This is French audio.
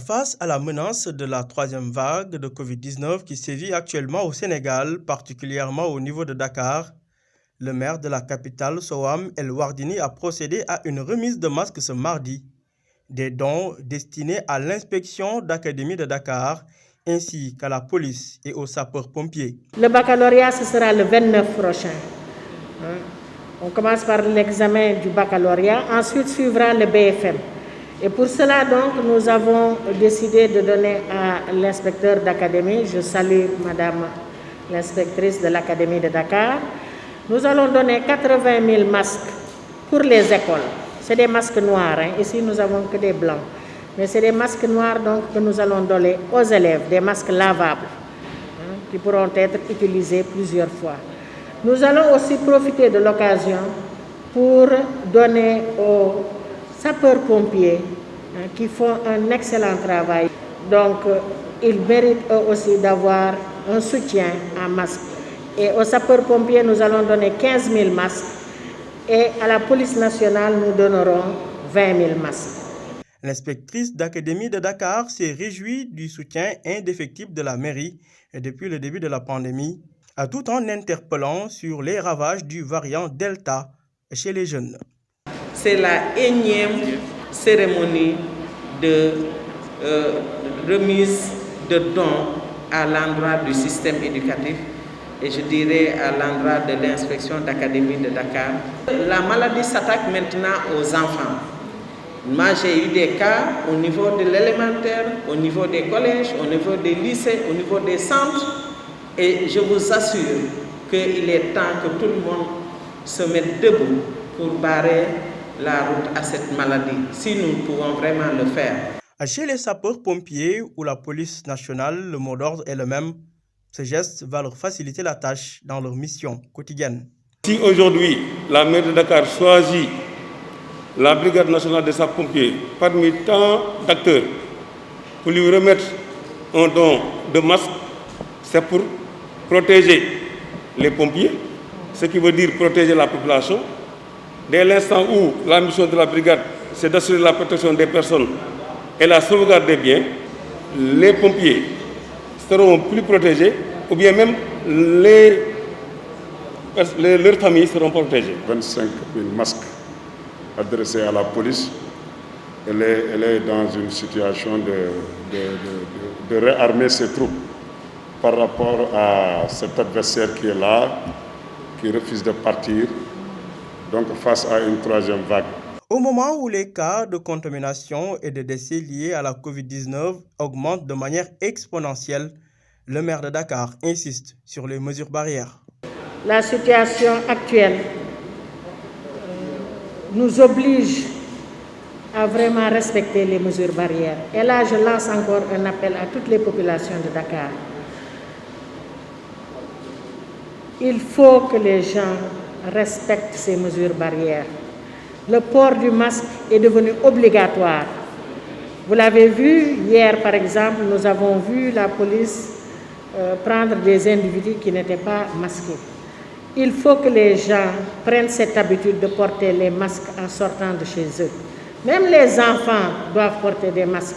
Face à la menace de la troisième vague de Covid-19 qui sévit actuellement au Sénégal, particulièrement au niveau de Dakar, le maire de la capitale, Soham El Wardini, a procédé à une remise de masques ce mardi. Des dons destinés à l'inspection d'académie de Dakar ainsi qu'à la police et aux sapeurs-pompiers. Le baccalauréat, ce sera le 29 prochain. On commence par l'examen du baccalauréat, ensuite suivra le BFM. Et pour cela, donc, nous avons décidé de donner à l'inspecteur d'académie, je salue Madame l'inspectrice de l'Académie de Dakar, nous allons donner 80 000 masques pour les écoles. C'est des masques noirs, ici nous n'avons que des blancs. Mais c'est des masques noirs donc, que nous allons donner aux élèves, des masques lavables, qui pourront être utilisés plusieurs fois. Nous allons aussi profiter de l'occasion pour donner aux sapeurs-pompiers qui font un excellent travail. Donc, ils méritent eux aussi d'avoir un soutien en masques. Et aux sapeurs-pompiers, nous allons donner 15 000 masques. Et à la police nationale, nous donnerons 20 000 masques. L'inspectrice d'académie de Dakar s'est réjouie du soutien indéfectible de la mairie depuis le début de la pandémie, tout en interpellant sur les ravages du variant Delta chez les jeunes. C'est la énième cérémonie de remise de dons à l'endroit du système éducatif et je dirais à l'endroit de l'inspection d'académie de Dakar. La maladie s'attaque maintenant aux enfants. Moi, j'ai eu des cas au niveau de l'élémentaire, au niveau des collèges, au niveau des lycées, au niveau des centres. Et je vous assure qu'il est temps que tout le monde se mette debout pour barrer la route à cette maladie, si nous pouvons vraiment le faire. Chez les sapeurs-pompiers ou la police nationale, le mot d'ordre est le même. Ce geste va leur faciliter la tâche dans leur mission quotidienne. Si aujourd'hui, la maire de Dakar choisit la brigade nationale des sapeurs-pompiers parmi tant d'acteurs pour lui remettre un don de masques, c'est pour protéger les pompiers, ce qui veut dire protéger la population. Dès l'instant où la mission de la brigade, c'est d'assurer la protection des personnes et la sauvegarde des biens, les pompiers seront plus protégés, ou bien même leurs familles seront protégées. 25 000 masques adressés à la police. Elle est dans une situation de réarmer ses troupes par rapport à cet adversaire qui est là, qui refuse de partir, donc face à une troisième vague. Au moment où les cas de contamination et de décès liés à la Covid-19 augmentent de manière exponentielle, le maire de Dakar insiste sur les mesures barrières. La situation actuelle nous oblige à vraiment respecter les mesures barrières. Et là, je lance encore un appel à toutes les populations de Dakar. Il faut que les gens respectent ces mesures barrières. Le port du masque est devenu obligatoire. Vous l'avez vu, hier par exemple, nous avons vu la police prendre des individus qui n'étaient pas masqués. Il faut que les gens prennent cette habitude de porter les masques en sortant de chez eux. Même les enfants doivent porter des masques.